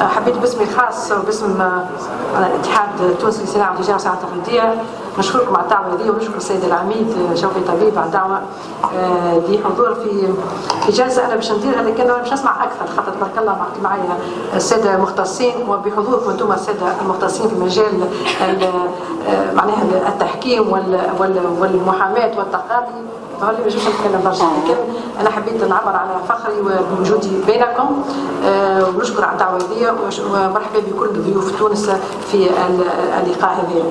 حبيت باسمي الخاص وباسم الاتحاد التونسي للصناعه والتجاره والصناعه التقليديه نشكركم على الدعوه هذه ونشكر السيد العميد شوقي طبيب على الدعوه لحضور في جلسه انا باش نديرها، لكن انا باش نسمع اكثر خاطر تبارك الله معايا الساده المختصين، وبحضوركم انتم الساده المختصين في مجال معناها التحكيم والمحاماه والتقاضي، فهل ما نجمش نتكلم برشا، لكن انا حبيت نعبر على فخري وبوجودي بينكم ونشكر على الدعوه هذه ومرحبا بكل ضيوف تونس في اللقاء هذا.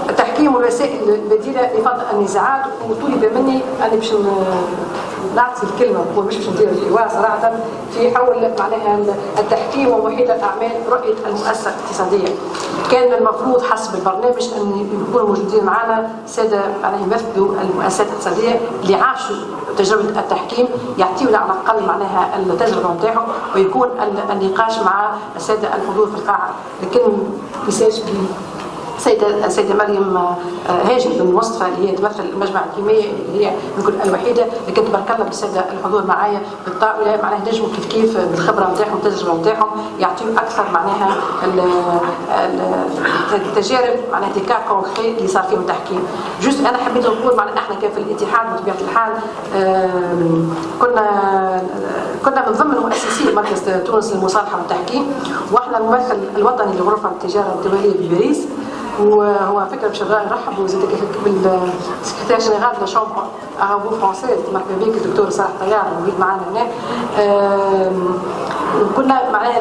التحكيم والوسائل البديله لفض النزاعات، وطلب مني انا باش نعطي الكلمه ومش باش ندير الحوار صراحه في حول معناها التحكيم ومحيط الاعمال رؤيه المؤسسه الاقتصاديه. كان المفروض حسب البرنامج ان يكونوا موجودين معنا ساده معناها يمثلوا المؤسسات الاقتصاديه اللي عاشوا تجربه التحكيم، يعطيونا على الاقل معناها التجربه نتاعهم، ويكون النقاش مع الساده الحضور في القاعه. لكن مساج السيدة مريم هاجم بن مصطفى اللي هي تمثل المجمع الكيميائي اللي هي نقول الوحيده، لكن تبارك الله بالساده الحضور معايا بالطاوله معناها نجموا كيف بالخبره نتاعهم والتجربه نتاعهم يعطيو اكثر معناها التجارب معناها دي كا كونكري اللي صار فيهم تحكيم. جوست انا حبيت نقول معناها احنا كيف الاتحاد بطبيعه الحال كنا من ضمن مؤسسين مركز تونس للمصالحه والتحكيم، واحنا الممثل الوطني لغرفه التجاره الدوليه بباريس، وهو فكره باش نرحبوا زاد بالسكرتير جينيرال دو شامبر ارابو فرونسيز، مرحبا بك الدكتور صالح طيار موجود معنا هنا. كنا معناها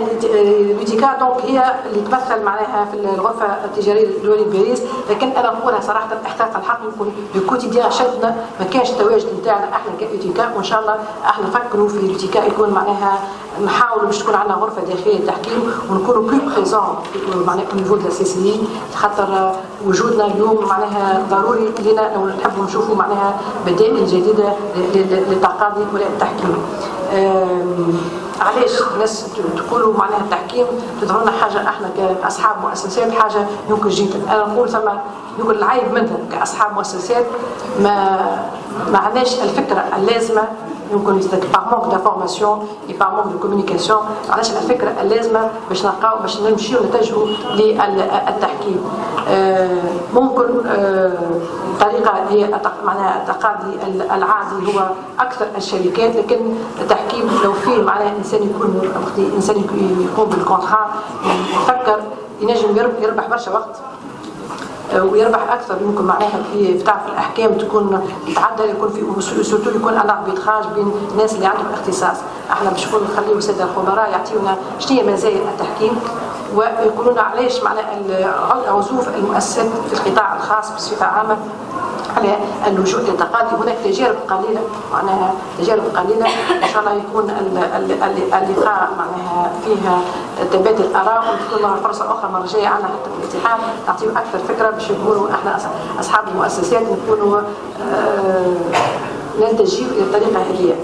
لوتيكا دونك هي اللي تمثل معناها في الغرفه التجاريه الدوليه بباريس، لكن انا نقولها صراحه احقاق الحق نكون الكوتيديان شدنا ما كانش التواجد نتاعنا احنا كلوتيكا، وان شاء الله احنا نفكروا في لوتيكا يكون معناها نحاولوا باش تكون عندنا غرفه داخليه للتحكيم ونكونوا بلو بريزون معناها au niveau de la CCI، خاطر وجودنا اليوم معناها ضروري لنا لو نحبوا نشوفوا معناها بدائل جديده للتقاضي ولا التحكيم. علاش الناس تقولوا معناها التحكيم تظهر لنا حاجه احنا كاصحاب مؤسسات حاجه يمكن جدا، انا نقول ثم يمكن العيب منها كاصحاب مؤسسات ما عندناش الفكره اللازمه، يمكن par manque d'information et par manque de communication علاش الفكره اللازمه باش نلقاو باش نمشيو نتجهوا للتحكيم. ممكن طريقه هي معناها التقاضي العادي هو اكثر الشركات، لكن التحكيم لو فيه معناها انسان يقوم بالكونترا يفكر ينجم يربح برشا وقت ويربح اكثر، يمكن معناها في تعرف الاحكام تكون تتعدل، يكون في سورتو يكون ان اربيتراج بين الناس اللي عندهم اختصاص. احنا باش نخليو الساده الخبراء يعطيونا شنو هي مزايا التحكيم ويقولوا لنا علاش معناها عزوف المؤسسات في القطاع الخاص بصفه عامه على اللجوء للتقاضي. هناك تجارب قليله معناها تجارب قليله، ان شاء الله يكون اللقاء معناها فيها تبادل اراء وتكون فرصه اخرى مره جايه عندنا حتى في الاتحاد نعطيو اكثر فكره باش نكونوا احنا اصحاب المؤسسات نكونوا ننتجيو الى الطريقه هذه.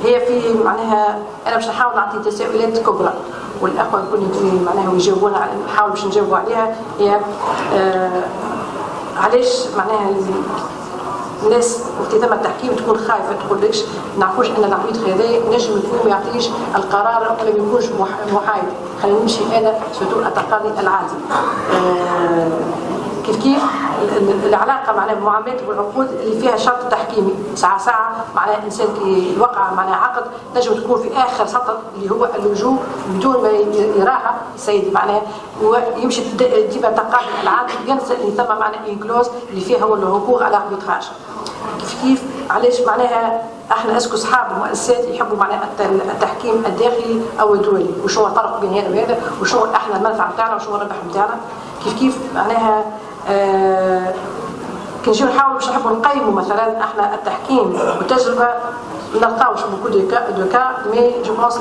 هي في معناها انا باش نحاول نعطي تساؤلات كبرى والاخوه يكونوا معناها يجاوبونا نحاول باش نجاوبوا عليها. هي علاش معناها الناس وقت ثم التحكيم تكون خايفه تقول ليش نعرفوش ان العبيد هذا نجم يكون ما يعطيش القرار ولا ما يكونش محايد، خلينا نمشي انا سورتو التقاضي العادي. كيف العلاقه معناها بالمعاملات والعقود اللي فيها شرط تحكيمي ساعه معناها الانسان كي يوقع معناها عقد نجم تكون في اخر سطر اللي هو اللجوء بدون ما يراها السيد معناها ويمشي ديما التقاضي العادي ينسى اللي ثم معناها انكلوز اللي فيها هو الحقوق على الاربيتراج. كيف علاش معناها احنا اسكو اصحاب المؤسسات يحبوا معناها التحكيم الداخلي او الدولي، وشو هو الفرق بين هذا وهذا، وشو احنا المنفعه نتاعنا وشو الربح نتاعنا. كيف معناها كي نجيو نحاولوا باش نحبوا نقيموا مثلا احنا التحكيم والتجربه ما نلقاوش بوكو دو كا مي جو بونس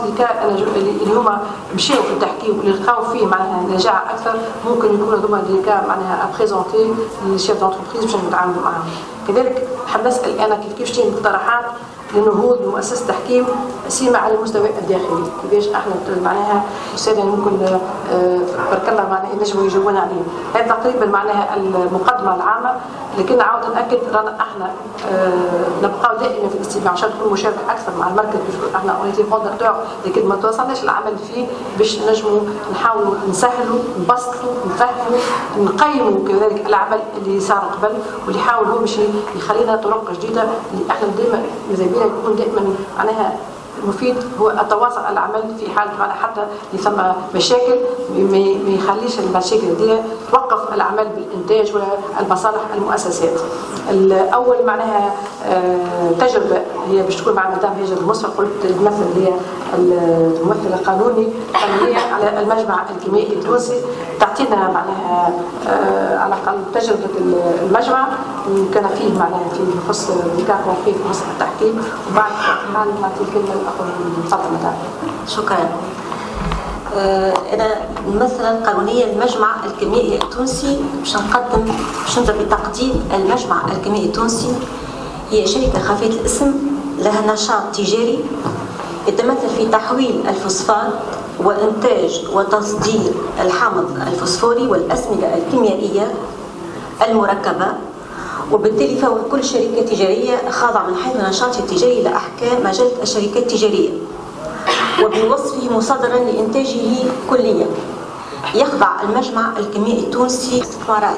اللي هما مشاو في التحكيم واللي لقاو فيه معناها نجاح اكثر ممكن يكونوا هذوما دي كا معناها ابريزونتي للشيف دونتربريز باش نتعاملوا معاهم. كذلك حاب نسال انا كيف تجي مقترحات للنهوض بمؤسسه تحكيم سيما على المستوى الداخلي. كيفاش احنا معناها الساده ممكن بارك الله معناها ينجموا يجاوبونا عليه. هذا تقريبا معناها المقدمه العامه، لكن نعاود ناكد رانا احنا نبقاو دائما في الاستماع عشان تكون مشاركه اكثر مع المركز، احنا اوريتي فونداتور لكن ما توصلناش العمل فيه باش نجموا نحاولوا نسهلوا نبسطوا نفهموا نقيموا كذلك العمل اللي صار قبل واللي حاولوا باش يخلينا طرق جديده اللي احنا دائما ماذا بينا يكون دائما معناها المفيد هو التواصل العمل في حال حتى ثم مشاكل ما يخليش المشاكل دي توقف العمل بالانتاج والمصالح المؤسسات. الاول معناها تجربه هي باش تكون مع مدام هاجر المصفى قلت الممثل اللي هي الممثل القانوني على المجمع الكيميائي التونسي تعطينا معناها على الاقل تجربه المجمع كان فيه معناها في يخص ذكاء في يخص التحكيم، وبعد حال نعطي الكلمه للاخ تفضل مدام. شكرا. أنا الممثلة القانونية للمجمع الكيميائي التونسي باش نبدأ بتقديم المجمع الكيميائي التونسي. هي شركة خفية الاسم لها نشاط تجاري يتمثل في تحويل الفوسفات وإنتاج وتصدير الحامض الفوسفوري والأسمدة الكيميائية المركبة، وبالتالي فهو كل شركة تجارية خاضعة من حيث نشاطها التجاري لأحكام مجلة الشركات التجارية، وبوصفه مصدرا لإنتاجه كليا. يخضع المجمع الكيميائي التونسي استثمارات،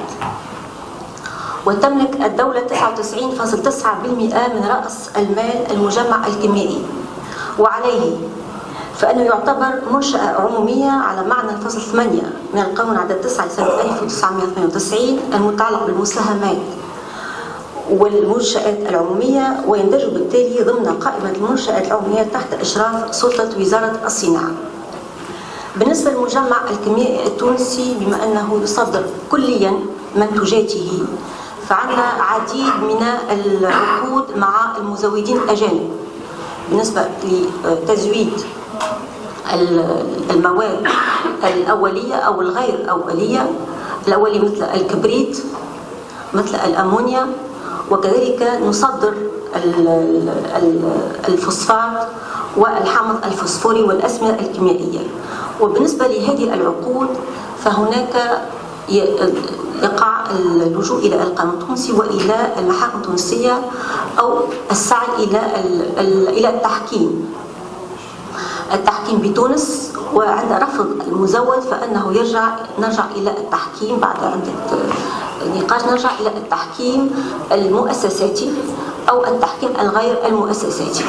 وتملك الدولة 99.9% من رأس المال المجمع الكيميائي، وعليه فإنه يعتبر منشأة عمومية على معنى الفصل 8 من القانون عدد 9 لسنة 1998 المتعلق بالمساهمات والمنشآت العمومية، ويندرج بالتالي ضمن قائمة المنشآت العمومية تحت إشراف سلطة وزارة الصناعة. بالنسبة للمجمع الكيميائي التونسي بما أنه يصدر كليا منتوجاته، فعندنا عديد من العقود مع المزودين الأجانب بالنسبة لتزويد المواد الأولية أو الغير أولية. الأولية مثل الكبريت مثل الأمونيا، وكذلك نصدر الفوسفات والحامض الفوسفوري والأسمدة الكيميائية. وبالنسبة لهذه العقود فهناك يقع اللجوء إلى القانون التونسي وإلى المحاكم التونسية أو السعي إلى التحكيم بتونس، وعند رفض المزود فإنه نرجع إلى التحكيم بعد عدة نقاش، نرجع إلى التحكيم المؤسساتي أو التحكيم الغير المؤسساتي.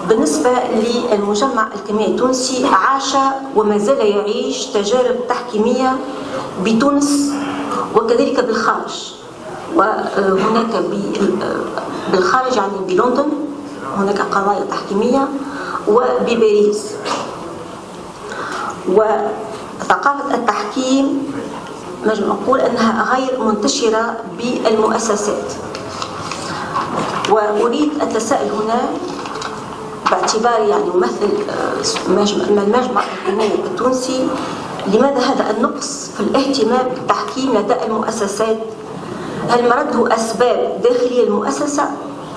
بالنسبة للمجمع الكيميائي التونسي عاش وما زال يعيش تجارب تحكيمية بتونس وكذلك بالخارج، وهناك بالخارج يعني بلندن هناك قضايا تحكيمية، وبباريس. وثقافة التحكيم نجم نقول أنها غير منتشرة بالمؤسسات. وأريد التساؤل هنا باعتبار يعني ممثل المجمع الكيميائي التونسي، لماذا هذا النقص في الاهتمام بالتحكيم لدى المؤسسات؟ هل مرده أسباب داخلية المؤسسة؟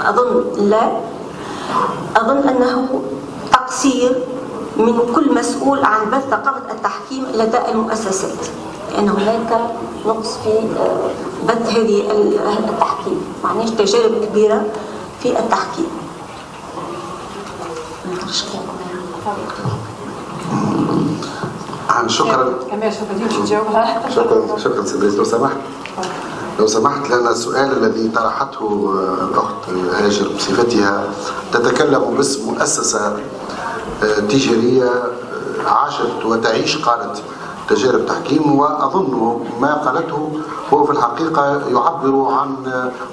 أظن لا، أظن أنه تقصير من كل مسؤول عن بث ثقافة التحكيم لدى المؤسسات، لأن هناك نقص في بث هذه التحكيم، معناش تجارب كبيرة في التحكيم. شكرا. شكرا سيدي. لو سمحت لنا السؤال الذي طرحته الأخت هاجر بصفتها تتكلم باسم مؤسسة تجارية عاشت وتعيش قالت تجارب تحكيم، وأظن ما قالته هو في الحقيقة يعبر عن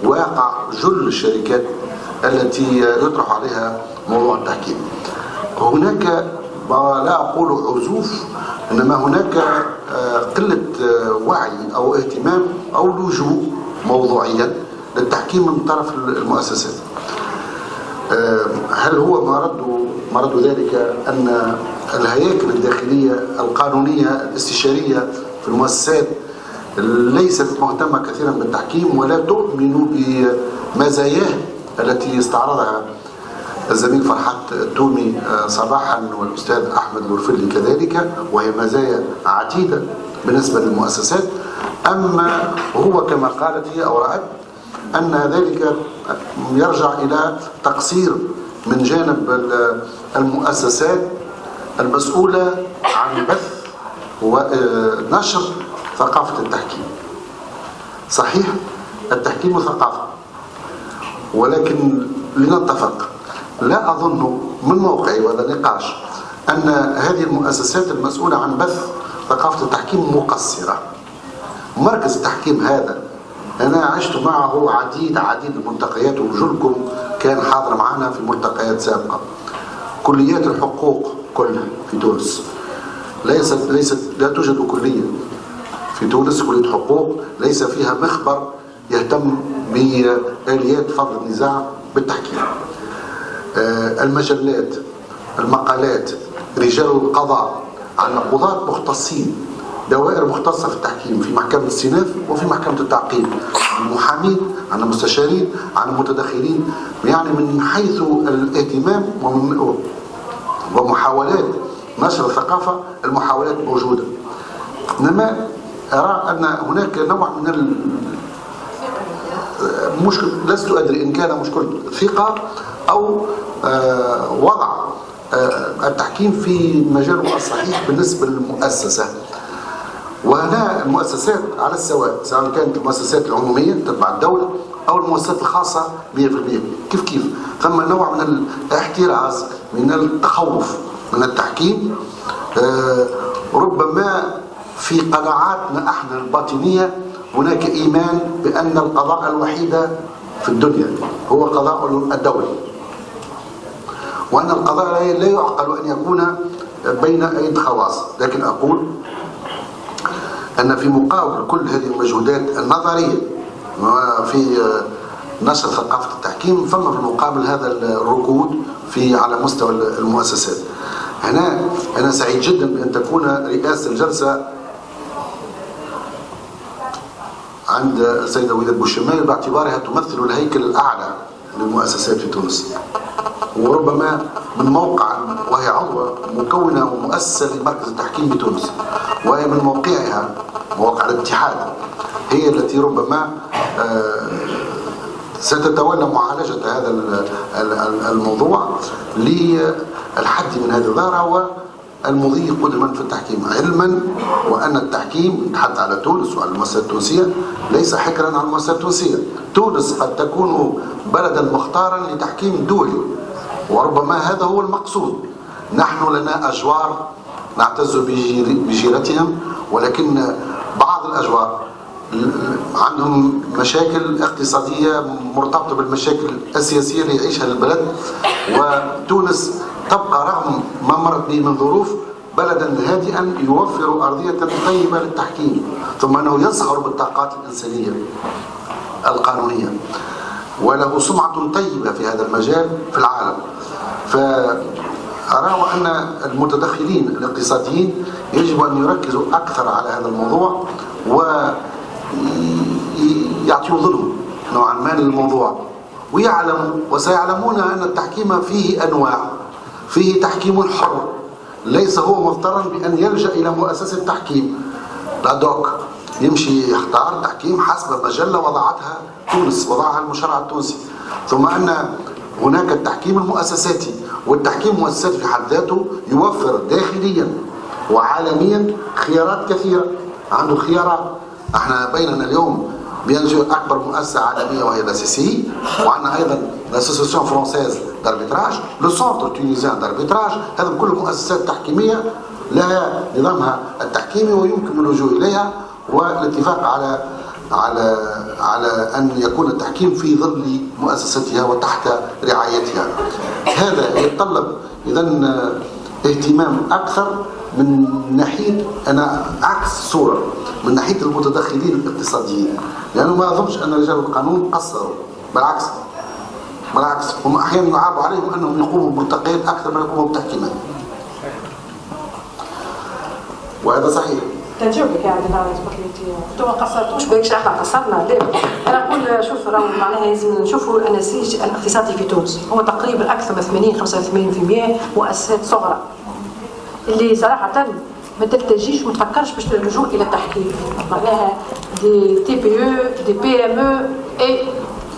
واقع جل الشركات التي يطرح عليها موضوع التحكيم. هناك لا أقول عزوف، إنما هناك قلة وعي أو اهتمام أو لجوء موضوعيا للتحكيم من طرف المؤسسات. هل هو مرد ذلك أن الهياكل الداخلية القانونية الاستشارية في المؤسسات ليست مهتمة كثيرا بالتحكيم ولا تؤمن بمزاياه التي استعرضها الزميل فرحات التومي صباحا والأستاذ أحمد الورفلي كذلك، وهي مزايا عديدة بالنسبة للمؤسسات. أما هو كما قالت هي أو رأت أن ذلك يرجع إلى تقصير من جانب المؤسسات المسؤولة عن بث ونشر ثقافة التحكيم. صحيح التحكيم ثقافة، ولكن لنتفق، لا أظن من موقعي وهذا نقاش أن هذه المؤسسات المسؤولة عن بث ثقافة التحكيم مقصرة. مركز التحكيم هذا أنا عشت معه عديد الملتقيات، وجلكم كان حاضر معنا في ملتقيات سابقة. كليات الحقوق كلها في تونس لا توجد كلية في تونس كلية حقوق ليس فيها مخبر يهتم بآليات فض النزاع بالتحكيم. المجلات، المقالات، رجال القضاء، عندنا قضاة مختصين، دوائر مختصة في التحكيم في محكمة الصناف وفي محكمة التعقيب، المحامين، عندنا مستشارين، عندنا متدخلين. يعني من حيث الاهتمام ومحاولات نشر الثقافة المحاولات موجودة. إنما أرى أن هناك نوع من مشكلة، لست أدري إن كان مشكلة ثقة أو وضع التحكيم في مجاله الصحيح بالنسبة للمؤسسة. وهنا المؤسسات على السواء، سواء كانت المؤسسات العمومية تتبع الدولة أو المؤسسات الخاصة 100%، كيف ثم نوع من الاحتراز، من التخوف من التحكيم. ربما في قناعاتنا احنا الباطنية هناك إيمان بأن القضاء الوحيد في الدنيا هو قضاء الدولة، وأن القضاء لا يعقل أن يكون بين أيدي خواص. لكن أقول أن في مقابل كل هذه المجهودات النظرية في نشر ثقافة التحكيم، ثم في المقابل هذا الركود على مستوى المؤسسات. هنا أنا سعيد جدا بأن تكون رئاسة الجلسة عند السيدة وداد بوشمال باعتبارها تمثل الهيكل الأعلى للمؤسسات في تونس، وربما من موقع، وهي عضوة مكونة ومؤسسة لمركز التحكيم بتونس، وهي من موقعها مواقع الاتحاد هي التي ربما ستتولى معالجة هذا الموضوع للحد من هذه الظاهرة والمضي قدما في التحكيم، علما وأن التحكيم نتحدث على تونس وعلى المؤسسات التونسية ليس حكرا على المؤسسات التونسية. تونس قد تكون بلدا مختارا لتحكيم دولي، وربما هذا هو المقصود. نحن لنا أجوار نعتز بجيرتهم، ولكن بعض الأجوار عندهم مشاكل اقتصادية مرتبطة بالمشاكل السياسية اللي يعيشها البلد. وتونس تبقى رغم ما مرت به من ظروف بلدا هادئا يوفر أرضية طيبة للتحكيم، ثم أنه يزخر بالطاقات الإنسانية القانونية، وله سمعة طيبة في هذا المجال في العالم. فأرى أن المتدخلين الاقتصاديين يجب أن يركزوا أكثر على هذا الموضوع ويعطيوا ظلم نوعا ما للموضوع، ويعلموا وسيعلمون أن التحكيم فيه أنواع. فيه تحكيم حر ليس هو مضطرا بأن يلجأ إلى مؤسسة تحكيم لادوك، يمشي يختار تحكيم حسب مجلة وضعتها تونس، وضعها المشرع التونسي. ثم أن هناك التحكيم المؤسساتي، والتحكيم المؤسساتي في حد ذاته يوفر داخليا وعالميا خيارات كثيرة. عنده خيارات، احنا بيننا اليوم بينجي أكبر مؤسسة عالمية وهي لا سي سي، وعندنا أيضا l'Association française d'arbitrage، le Centre tunisien d'arbitrage. هذه كل مؤسسات تحكيمية لها نظامها التحكيمي ويمكن اللجوء إليها والاتفاق على أن يكون التحكيم في ظل مؤسستها وتحت رعايتها. هذا يتطلب إذن اهتمام أكثر من ناحية، أنا عكس الصورة، من ناحية المتدخلين الاقتصاديين، لأنه ما أظنش أن رجال القانون قصروا، بالعكس هم أحيانا يعاب عليهم أنهم يقوموا بملتقيات أكثر من يقوموا بتحكيمات، وهذا صحيح. تنجبك يعني نهار تقول لي انتم ما قصرتوش بالكش احنا قصرنا لا. انا نقول شوف راهو معناها لازم نشوفوا النسيج الاقتصادي في تونس هو تقريبا اكثر من 85% مؤسسات صغرى اللي صراحه ما تلتجيش وما تفكرش باش اللجوء الى التحكيم معناها دي تي بي او دي بي ام او اي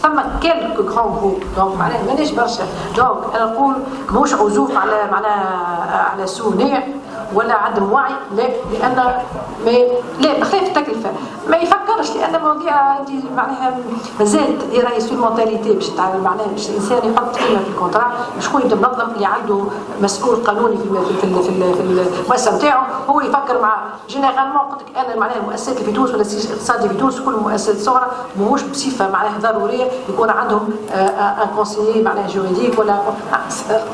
ثم كالكو غران جروب دونك معناها مانيش برشا دونك انا نقول ماهوش عزوف على معناها على سوء نية ولا عدم وعي لا لان لا بخلاف التكلفه ما يفكرش لان مواضيع انت معناها مازالت راهي سو المونتاليتي باش تعمل معناها باش الانسان يحط قيمه في الكونترا شكون يبدا منظم اللي عنده مسؤول قانوني في المؤسسه نتاعو هو يفكر مع جينيرالمون قلت لك انا معناها المؤسسات اللي في تونس ولا السياسه الاقتصادي في تونس كل المؤسسات الصغرى ماهوش بصفه معناها ضروريه يكون عندهم ان كونسيي معناها جوريديك ولا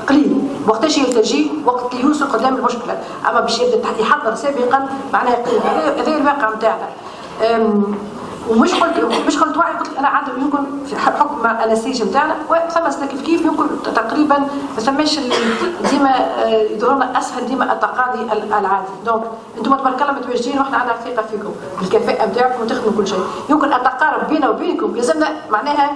قليل وقتاش يلتجي وقت اللي يوصل قدام المشكله اما باش يبدا يحضر سابقا معناها هذا الواقع نتاعنا ومش قلت وعي قلت انا عاد يمكن في حكم النسيج نتاعنا ثم كيف يمكن تقريبا ما ثماش ديما يدورنا اسهل ديما التقاضي العادي دونك انتم تبارك الله متواجدين واحنا عندنا ثقه فيكم بالكفاءه نتاعكم وتخدموا كل شيء يمكن التقارب بيننا وبينكم لازمنا معناها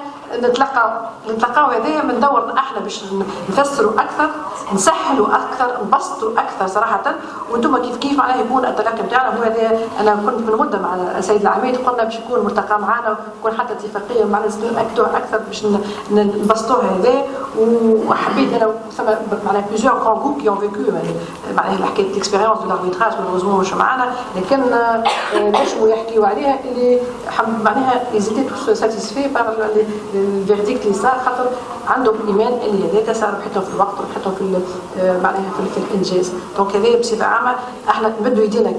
نتلقاو هذايا من دورنا احنا باش نفسروا اكثر نسهلوا اكثر نبسطوا اكثر صراحه وانتم كيف معناها يكون التلاقي نتاعنا هو هذا انا كنت من مده مع السيد العميد قلنا باش يكون ملتقى معنا ويكون حتى اتفاقيه مع نأكدوها اكثر باش نبسطوها هذا وحبيت انا ثم معناها بليزيور كون جروب كي اون فيكو معناها حكايه الاكسبيريونس دو لاربيتراج مالوزمون مش معنا لكن نجموا يحكيوا عليها اللي معناها ايزيتي تو ساتيسفي بار الفيرديكت اللي صار خاطر عندهم ايمان اللي هذاك صار بحثهم في الوقت وبحثهم في معناها في الانجاز دونك هذا بصفه عامه احنا نمدوا يدينا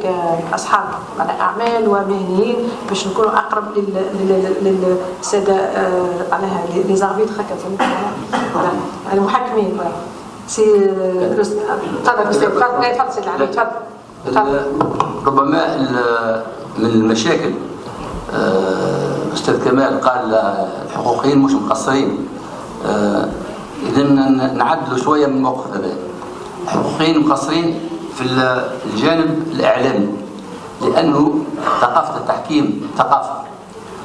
كاصحاب معناها اعمال ومهنيين باش نكونوا اقرب للساده معناها لي زاربيتر هكا المحكمين سي تفضل سيد العميد تفضل ربما من المشاكل أستاذ كمال قال الحقوقيين مش مقصرين إذا نعدلوا شوية من الموقف هذا الحقوقيين مقصرين في الجانب الإعلامي لأنه ثقافة التحكيم ثقافة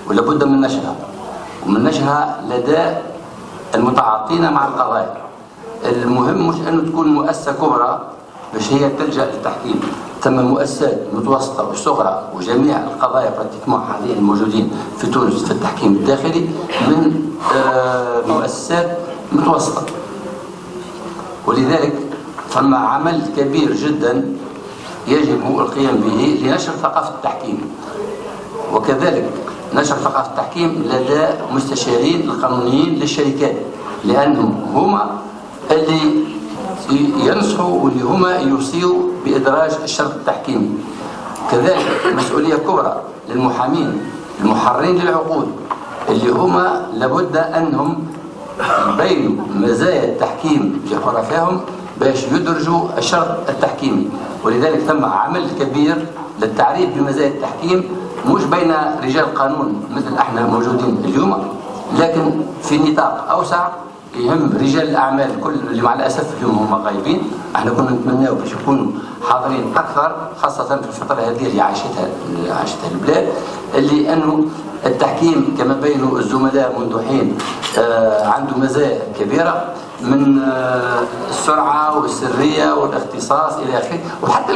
ولا بد من نشرها ومن نشرها لدى المتعاطين مع القضايا المهم مش أنه تكون مؤسسة كبرى باش هي تلجأ للتحكيم ثم مؤسسات متوسطة وصغرى وجميع القضايا براتيكمون حاليا الموجودين في تونس في التحكيم الداخلي من مؤسسات متوسطة ولذلك ثم عمل كبير جدا يجب القيام به لنشر ثقافة التحكيم وكذلك نشر ثقافة التحكيم لدى مستشارين القانونيين للشركات لأنهم هما اللي ينصحوا واللي هما يوصيوا بإدراج الشرط التحكيمي كذلك مسؤولية كبرى للمحامين المحررين للعقود اللي هما لابد أنهم يبينوا مزايا التحكيم لحرفائهم باش يدرجوا الشرط التحكيمي ولذلك ثم عمل كبير للتعريف بمزايا التحكيم مش بين رجال قانون مثل احنا موجودين اليوم لكن في نطاق أوسع يهم رجال الأعمال كل اللي مع الأسف اليوم هم غايبين احنا كنا نتمناو باش يكونوا حاضرين أكثر خاصة في الفترة هذه اللي عاشتها البلاد اللي أنه التحكيم كما بينوا الزملاء منذ حين عنده مزايا كبيرة من السرعة والسرية والاختصاص إلى آخره وحتى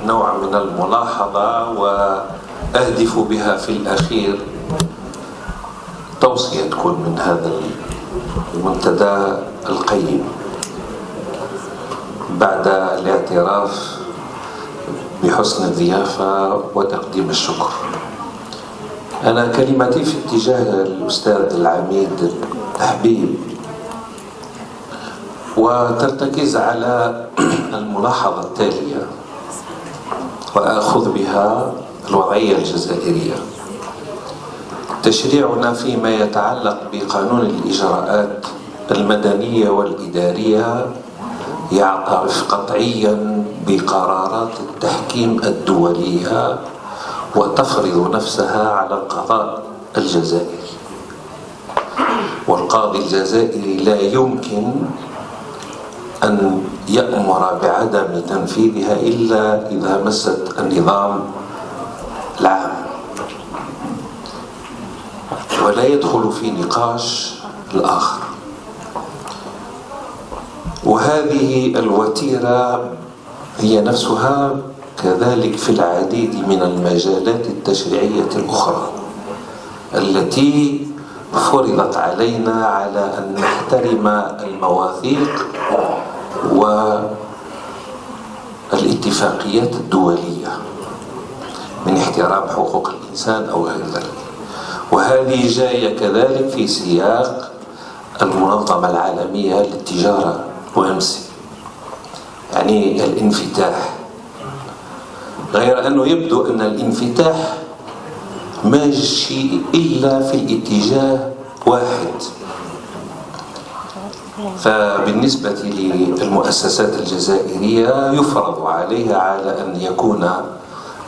نوع من الملاحظة وأهدف بها في الأخير توصية تكون من هذا المنتدى القيم بعد الاعتراف بحسن الضيافة وتقديم الشكر. أنا كلمتي في اتجاه الأستاذ العميد تحبيب وترتكز على الملاحظة التالية وأخذ بها الوضعية الجزائرية. تشريعنا فيما يتعلق بقانون الإجراءات المدنية والإدارية يعترف قطعيا بقرارات التحكيم الدولية وتفرض نفسها على القضاء الجزائري والقاضي الجزائري لا يمكن أن يأمر بعدم تنفيذها إلا إذا مست النظام ولا يدخل في نقاش الآخر. وهذه الوتيرة هي نفسها كذلك في العديد من المجالات التشريعية الأخرى التي فرضت علينا على أن نحترم المواثيق والاتفاقيات الدولية من احترام حقوق الإنسان أو غير ذلك. وهذه جاية كذلك في سياق المنظمة العالمية للتجارة وأمس، يعني الانفتاح. غير أنه يبدو أن الانفتاح ماشي إلا في الاتجاه واحد. فبالنسبة للمؤسسات الجزائرية يفرض عليها على أن يكون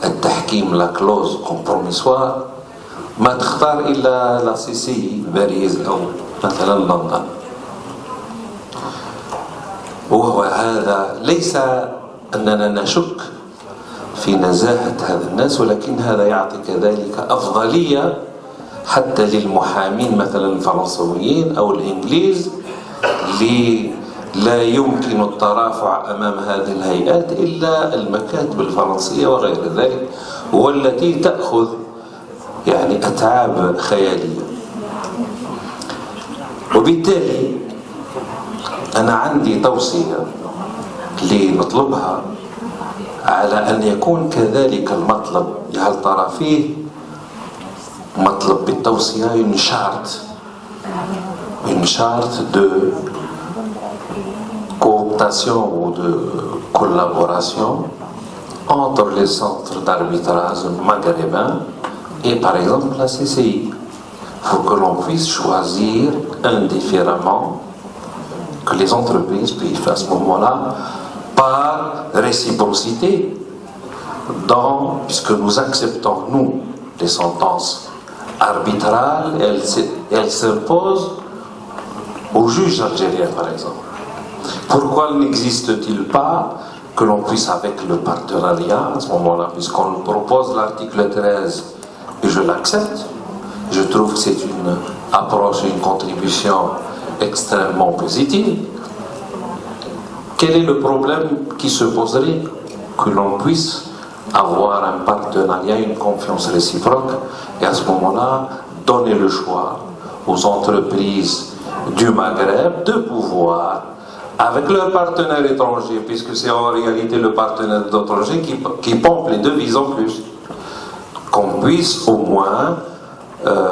التحكيم لا كلوز كومبروميسوار، ما تختار إلا لا سي سي باريس أو مثلا لندن. وهو هذا ليس أننا نشك في نزاهة هذا الناس، ولكن هذا يعطي كذلك أفضلية حتى للمحامين مثلا الفرنسويين أو الإنجليز اللي لا يمكن الترافع أمام هذه الهيئات إلا المكاتب الفرنسية وغير ذلك، والتي تأخذ يعني أتعاب خيالية. وبالتالي أنا عندي توصية لنطلبها على أن يكون كذلك المطلب هل ترى فيه مطلب بالتوصية une charte de cooptation ou de collaboration entre les centres d'arbitrage maghrébins et par exemple la CCI, pour que l'on puisse choisir indifféremment, que les entreprises puissent à ce moment-là, par réciprocité, puisque nous acceptons, nous, les sentences arbitrales, elles s'imposent aux juges algériens, par exemple. Pourquoi n'existe-t-il pas que l'on puisse, avec le partenariat, à ce moment-là, puisqu'on nous propose l'article 13, et je l'accepte, je trouve que c'est une approche et une contribution extrêmement positive. Quel est le problème qui se poserait que l'on puisse avoir un partenariat, une confiance réciproque, et à ce moment-là, donner le choix aux entreprises du Maghreb de pouvoir, avec leurs partenaires étrangers, puisque c'est en réalité le partenaire étranger qui pompe les devises en plus, qu'on puisse au moins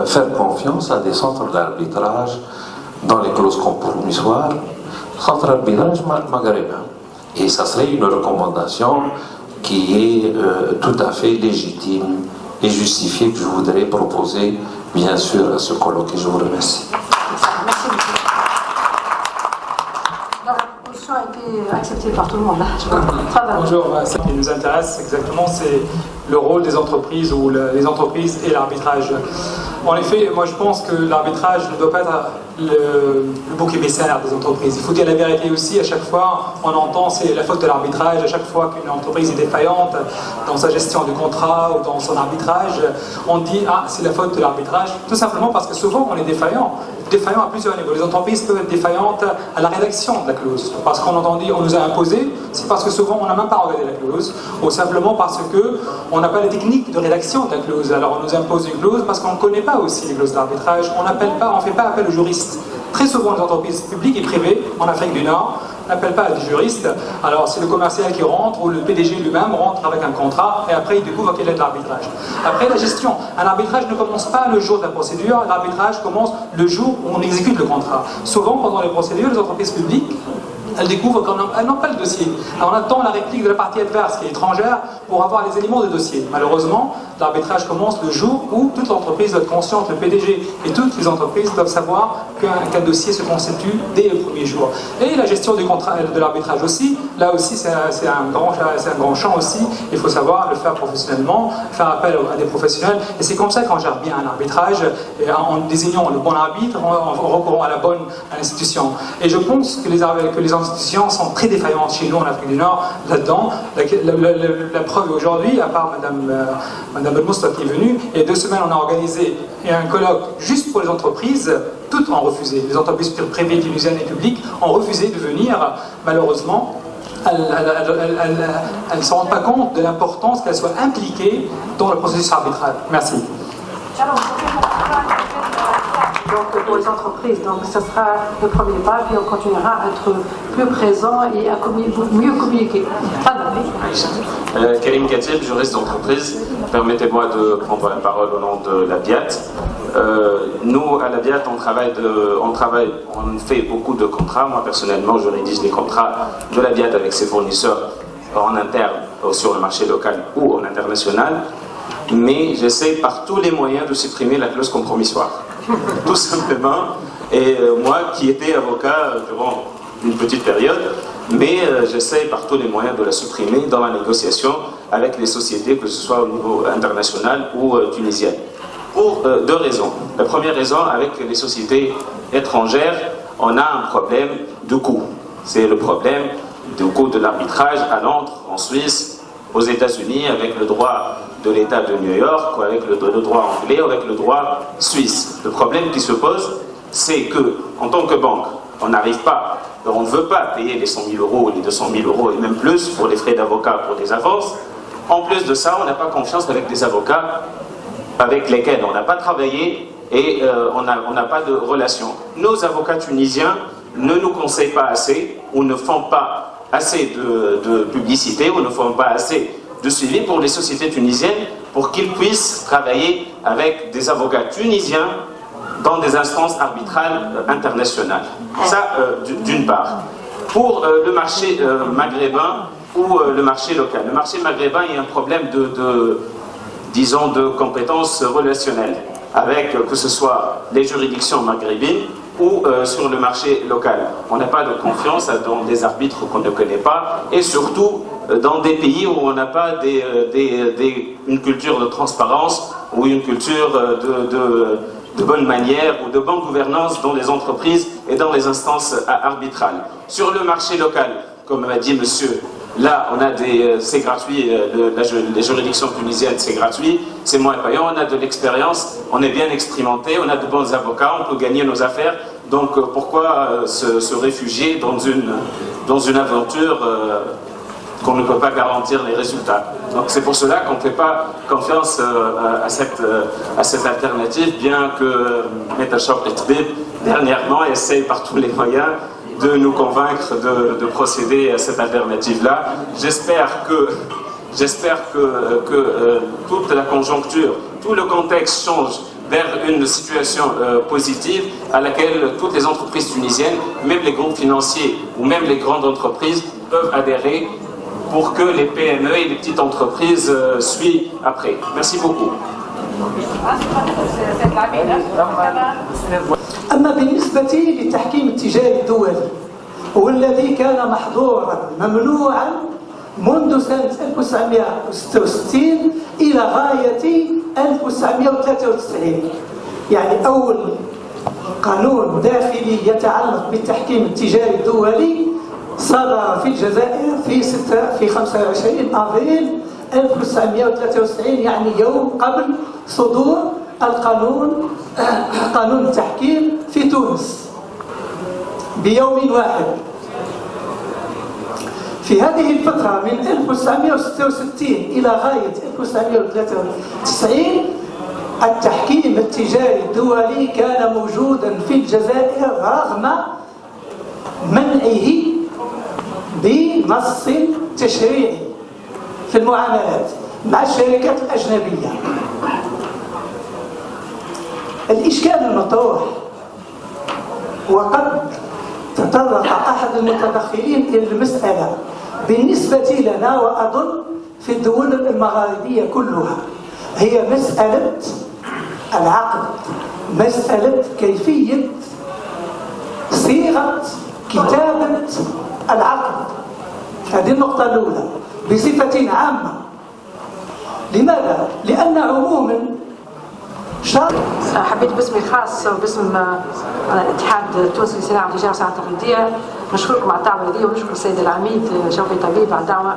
faire confiance à des centres d'arbitrage dans les clauses compromissoires, centres d'arbitrage maghrébins. Et ça serait une recommandation qui est tout à fait légitime et justifiée, que je voudrais proposer bien sûr à ce colloque. Je vous remercie. Merci beaucoup. La proposition a été acceptée par tout le monde. Bonjour, ce qui nous intéresse exactement, c'est le rôle des entreprises ou les entreprises et l'arbitrage. En effet, moi je pense que l'arbitrage ne doit pas être le bouc émissaire des entreprises. Il faut dire la vérité aussi. À chaque fois, on entend c'est la faute de l'arbitrage. À chaque fois qu'une entreprise est défaillante dans sa gestion du contrat ou dans son arbitrage, on dit ah c'est la faute de l'arbitrage. Tout simplement parce que souvent on est défaillant à plusieurs niveaux. Les entreprises peuvent être défaillantes à la rédaction de la clause, parce qu'on on nous a imposé, c'est parce que souvent on n'a même pas regardé la clause, ou simplement parce que on n'a pas les techniques de rédaction de la clause. Alors on nous impose une clause parce qu'on ne connaît pas aussi les clauses d'arbitrage, on ne fait pas appel aux juristes. Très souvent les entreprises publiques et privées en Afrique du Nord n'appellent pas des juristes. Alors c'est le commercial qui rentre ou le PDG lui-même rentre avec un contrat et après il découvre qu'il y a de l'arbitrage. Après la gestion, un arbitrage ne commence pas le jour de la procédure, l'arbitrage commence le jour où on exécute le contrat. Souvent pendant les procédures, les entreprises publiques elles découvrent qu'elles n'ont pas le dossier. Alors on attend la réplique de la partie adverse qui est étrangère pour avoir les éléments du dossier. Malheureusement, l'arbitrage commence le jour où toute l'entreprise doit être consciente, le PDG et toutes les entreprises doivent savoir qu'un dossier se constitue dès le premier jour. Et la gestion du contrat, de l'arbitrage aussi, là aussi c'est un grand champ aussi. Il faut savoir le faire professionnellement, faire appel à des professionnels. Et c'est comme ça qu'on gère bien un arbitrage, en désignant le bon arbitre, en recourant à la bonne institution. Et je pense que les institutions sont très défaillantes chez nous en Afrique du Nord là-dedans. La preuve aujourd'hui, à part Madame El-Moustapha qui est venue, il y a 2 semaines, on a organisé un colloque juste pour les entreprises. Toutes ont refusé. Les entreprises privées, tunisiennes et publiques ont refusé de venir, malheureusement. Elles ne se rendent pas compte de l'importance qu'elles soient impliquées dans le processus arbitral. Merci. Donc pour les entreprises, donc ça sera le premier pas, puis on continuera à être plus présent et à mieux communiquer. Karim Khatib, juriste d'entreprise. Permettez-moi de prendre la parole au nom de la BIAT. Nous, à la BIAT, on fait beaucoup de contrats. Moi, personnellement, je rédige les contrats de la BIAT avec ses fournisseurs en interne, sur le marché local ou en international. Mais j'essaie par tous les moyens de supprimer la clause compromissoire. Tout simplement. Et moi, qui étais avocat durant une petite période, mais j'essaie par tous les moyens de la supprimer dans la négociation avec les sociétés, que ce soit au niveau international ou tunisien. Pour 2 raisons. La première raison, avec les sociétés étrangères, on a un problème de coût. C'est le problème du coût de l'arbitrage à Londres, en Suisse, aux États-Unis, avec le droit de l'État de New York, ou avec le droit anglais, ou avec le droit suisse. Le problème qui se pose, c'est que, en tant que banque, on n'arrive pas, on ne veut pas payer les 100 000 euros, les 200 000 euros, et même plus pour les frais d'avocat, pour des avances. En plus de ça, on n'a pas confiance avec des avocats avec lesquels on n'a pas travaillé et on n'a pas de relation. Nos avocats tunisiens ne nous conseillent pas assez, ou ne font pas assez de publicité, ou ne font pas assez de suivi pour les sociétés tunisiennes pour qu'ils puissent travailler avec des avocats tunisiens dans des instances arbitrales internationales. Ça, d'une part. Pour le marché maghrébin ou le marché local. Le marché maghrébin, il y a un problème disons, de compétences relationnelles, avec que ce soit les juridictions maghrébines ou sur le marché local. On n'a pas de confiance dans des arbitres qu'on ne connaît pas, et surtout dans des pays où on n'a pas une culture de transparence ou une culture de bonne manière ou de bonne gouvernance dans les entreprises et dans les instances arbitrales. Sur le marché local, comme m'a dit monsieur, là on a c'est gratuit, les juridictions tunisiennes c'est gratuit, c'est moins payant, on a de l'expérience, on est bien expérimenté, on a de bons avocats, on peut gagner nos affaires, donc pourquoi se réfugier dans une aventure qu'on ne peut pas garantir les résultats. Donc c'est pour cela qu'on ne fait pas confiance à cette alternative, bien que Metashop et Tbib, dernièrement, essaye par tous les moyens de nous convaincre de procéder à cette alternative-là. J'espère que toute la conjoncture, tout le contexte change vers une situation positive à laquelle toutes les entreprises tunisiennes, même les groupes financiers ou même les grandes entreprises peuvent adhérer pour que les PME et les petites entreprises suivent après. Merci beaucoup. أما بالنسبة للتحكيم التجاري الدولي والذي كان محظورا ممنوعا منذ سنة 1966 إلى غاية 1993، يعني أول قانون داخلي يتعلق بالتحكيم التجاري الدولي صدر في الجزائر في 25 أبريل 1993، يعني يوم قبل صدور قانون التحكيم في تونس بيوم واحد. في هذه الفترة من 1966 إلى غاية 1993 التحكيم التجاري الدولي كان موجودا في الجزائر رغم منعه بنص تشريعي في المعاملات مع الشركات الأجنبية. الإشكال المطروح، وقد تطرق أحد المتدخلين إلى المسألة بالنسبة لنا وأظن في الدول المغاربية كلها، هي مسألة العقد، مسألة كيفية صيغة كتابة العقد. هذه النقطة الأولى بصفة عامة. لماذا؟ لأن عموما حبيت باسمي الخاص وباسم الاتحاد التونسي للصناعة والتجارة والصناعة التقليدية نشكركم على الدعوه هذه ونشكر السيد العميد شوقي طبيب على الدعوه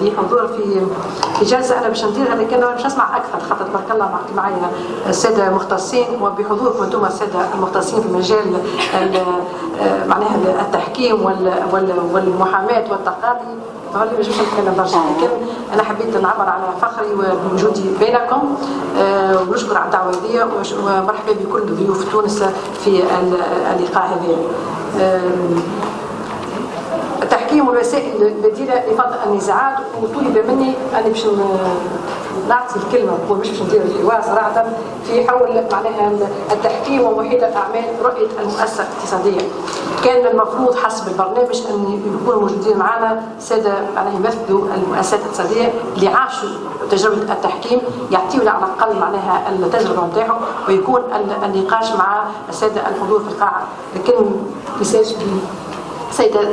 لحضور في جلسه انا باش نديرها، لكن انا باش نسمع اكثر خاطر تبارك الله معايا الساده المختصين، وبحضوركم انتم الساده المختصين في مجال معناها التحكيم والمحاماه والتقاضي، فهل ما نجمش نتكلم برشا، لكن انا حبيت نعبر على فخري وبوجودي بينكم ونشكر على الدعوه هذه ومرحبا بكل ضيوف تونس في اللقاء هذا. التحكيم والوسائل البديله لفض النزاعات، وطلب مني اني باش نعطي الكلمه مش باش ندير الحوار صراحه في حول معناها التحكيم ومحيط الاعمال رؤيه المؤسسه الاقتصاديه. كان المفروض حسب البرنامج ان يكونوا موجودين معنا ساده معناها يمثلوا المؤسسات الاقتصاديه اللي عاشوا تجربه التحكيم، يعطيونا على الاقل معناها التجربه نتاعهم، ويكون النقاش مع الساده الحضور في القاعه. لكن مساج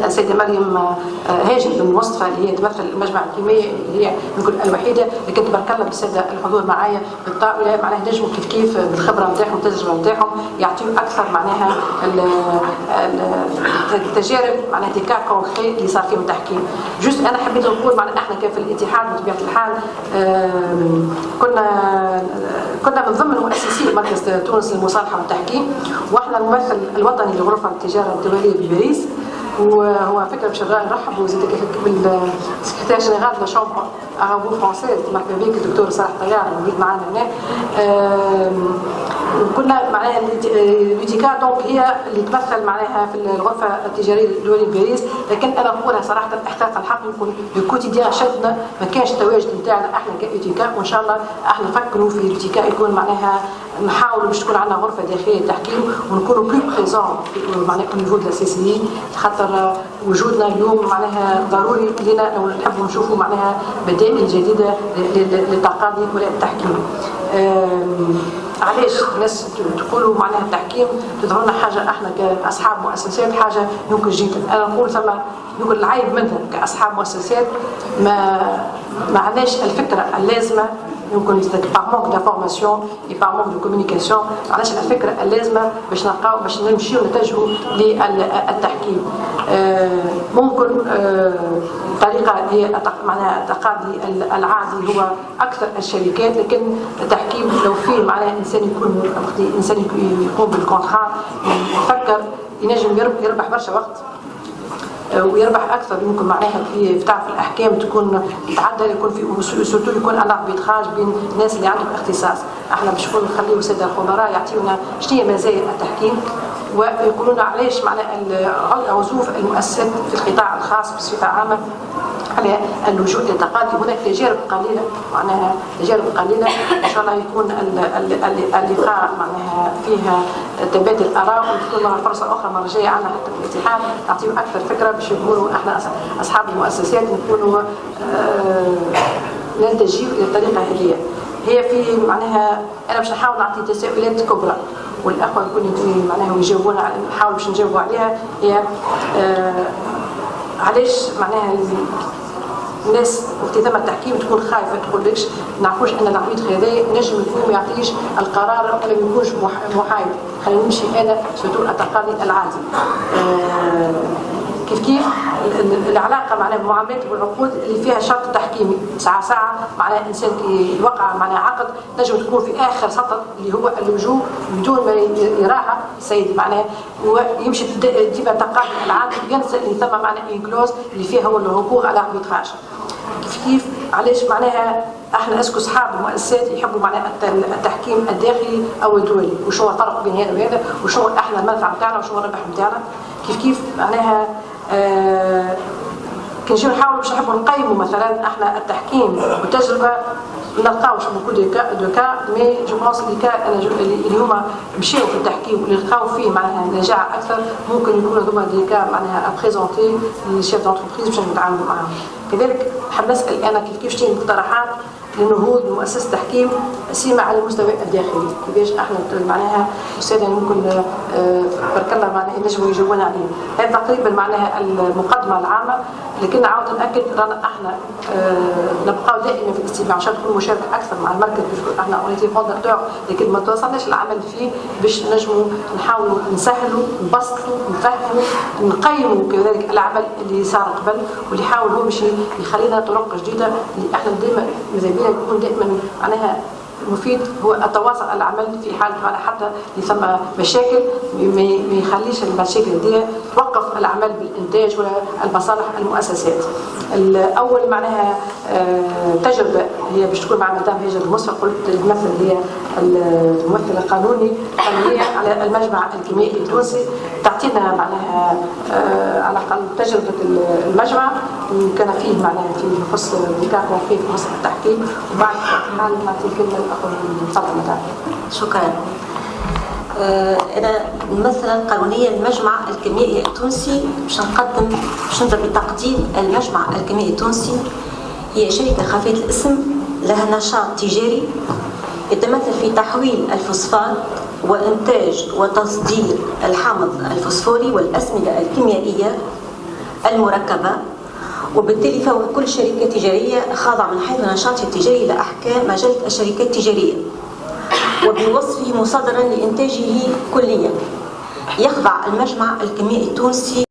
السيدة مريم هاجم بن مصطفى اللي هي تمثل المجمع الكيميائي اللي هي نقول الوحيدة، لكن تبارك الله بالسادة الحضور معايا بالطاولة معناها نجموا كيف بالخبرة نتاعهم والتجربة نتاعهم يعطيو أكثر معناها التجارب معناها دي كا كونكري اللي صار فيهم تحكيم. جوست أنا حبيت نقول معناها احنا كيف الاتحاد بطبيعة الحال كنا من ضمن مؤسسين مركز تونس للمصالحة والتحكيم، واحنا الممثل الوطني لغرفة التجارة الدولية بباريس، وهو فكره باش نرحبوا زيد بالسكرتير جينيرال دو شامبر ارابو فرونسيز، مرحبا بك الدكتور صالح طيار موجود معنا هنا. كنا معناها لوتيكا دونك هي اللي تمثل معناها في الغرفه التجاريه الدوليه بباريس، لكن انا نقولها صراحه احقاق الحق نكون الكوتيديان شدنا ما كانش التواجد نتاعنا احنا كاوتيكا، وان شاء الله احنا نفكروا في لوتيكا يكون معناها نحاولوا باش تكون عندنا غرفه داخليه للتحكيم ونكونوا بلو بريزون معناها au niveau de la CCI، خاطر وجودنا اليوم معناها ضروري لنا او نحبوا نشوفوا معناها بدائل جديده للتقاضي ولا التحكيم. علاش الناس تقولوا معناها التحكيم تظهر لنا حاجه احنا كاصحاب مؤسسات حاجه يمكن جدا، انا نقول ثم يمكن العيب منها كاصحاب مؤسسات ما عندناش الفكره اللازمه، يمكن par manque d'information et par manque de communication علاش الفكره اللازمه باش نلقاو باش نمشيو نتجهوا للتحكيم. ممكن طريقه هي معناها التقاضي العادي هو اكثر الشركات، لكن التحكيم لو فيه معناها انسان يقوم بالكونترا يفكر ينجم يربح برشا وقت ويربح اكثر، يمكن معناها في تعرف الاحكام تكون تتعدى، يكون في سورتو يكون ان اربيتراج بين الناس اللي عندهم اختصاص. احنا باش نخليو الساده الخبراء يعطيونا شنو هي مزايا التحكيم ويقولوا لنا علاش معناها عزوف المؤسسات في القطاع الخاص بصفه عامه على اللجوء للتقاضي. هناك تجارب قليله معناها تجارب قليله، ان شاء الله يكون اللقاء معناها فيها تبادل اراء وتكون فرصه اخرى مره جايه عندنا حتى في الاتحاد نعطيو اكثر فكره باش يكونوا احنا اصحاب المؤسسات نكونوا نلتجئوا الى الطريقه هذه. هي في معناها انا باش نحاول نعطي تساؤلات كبرى والاخوه يكونوا معناها يجاوبونا نحاول باش نجاوبوا عليها. هي علاش معناها الناس وقت ثم التحكيم تكون خايفه تقول لكش نعرفوش ان العبيد هذا نجم يكون ما يعطيش القرار ولا ما يكونش محايد، خلينا نمشي انا سورتو التقاضي العادي. كيف العلاقه معناها بالمعاملات والعقود اللي فيها شرط تحكيمي ساعه معناها انسان كي يوقع معناها عقد نجم تكون في اخر سطر اللي هو اللجوء بدون ما يراها السيد معناها ويمشي ديما التقاضي العادي ينسى اللي ثم معناها انكلوز اللي فيها هو الحقوق على الاربيتراج. كيف علاش معناها احنا اسكو اصحاب المؤسسات يحبوا معناها التحكيم الداخلي او الدولي، وشو هو الفرق بين هذا وهذا، وشو احنا المنفعه نتاعنا وشو الربح نتاعنا. كيف معناها كي نجيو نحاولوا باش نحبوا نقيموا مثلا احنا التحكيم والتجربه ما نلقاوش بوكو دو كا مي جو بونس اللي هما مشاو في التحكيم واللي لقاو فيه معناها نجاح اكثر ممكن يكونوا هما دي كا معناها ابريزونتي للشيف دونتربريز باش نتعاملوا معاهم. كذلك حاب نسال انا كيف تجي مقترحات لنهوض بمؤسسه تحكيم سيما على المستوى الداخلي. كيفاش احنا معناها استاذ ممكن بارك الله معناها ينجموا يجاوبونا عليه. هذا تقريبا معناها المقدمه العامه، لكن نعاود ناكد رانا احنا نبقاو دائما في الاستماع عشان تكون مشاركه اكثر مع المركز، احنا اوريدي فونداتور لكن ما توصلناش العمل فيه باش نجموا نحاولوا نسهلوا نبسطوا نفهموا نقيموا كذلك العمل اللي صار قبل واللي حاول هو باش يخلينا طرق جديده اللي احنا دائما ماذا بينا يكون دائما معناها المفيد هو التواصل العمل في حال حتى ثم مشاكل ما يخليش المشاكل دي توقف العمل بالانتاج والمصالح المؤسسات. الاول معناها تجربه هي باش تكون مع مدام هاجر المصفى قلت الممثل هي الممثل القانوني على المجمع الكيميائي التونسي تعطينا معناها على الاقل تجربه المجمع كان فيه معناها في يخص ذكاء فيه في يخص التحكيم وبعد حال نعطي الكلمه الاخر تفضل مدام. شكرا. أنا ممثلة قانونية المجمع الكيميائي التونسي باش نبدأ بتقديم المجمع الكيميائي التونسي. هي شركة خفية الاسم لها نشاط تجاري يتمثل في تحويل الفوسفات وإنتاج وتصدير الحامض الفوسفوري والأسمدة الكيميائية المركبة، وبالتالي فهو كل شركة تجارية خاضعة من حيث نشاطها التجاري إلى أحكام مجلة الشركات التجارية، وبوصفه مصدرا لإنتاجه كليا. يخضع المجمع الكيميائي التونسي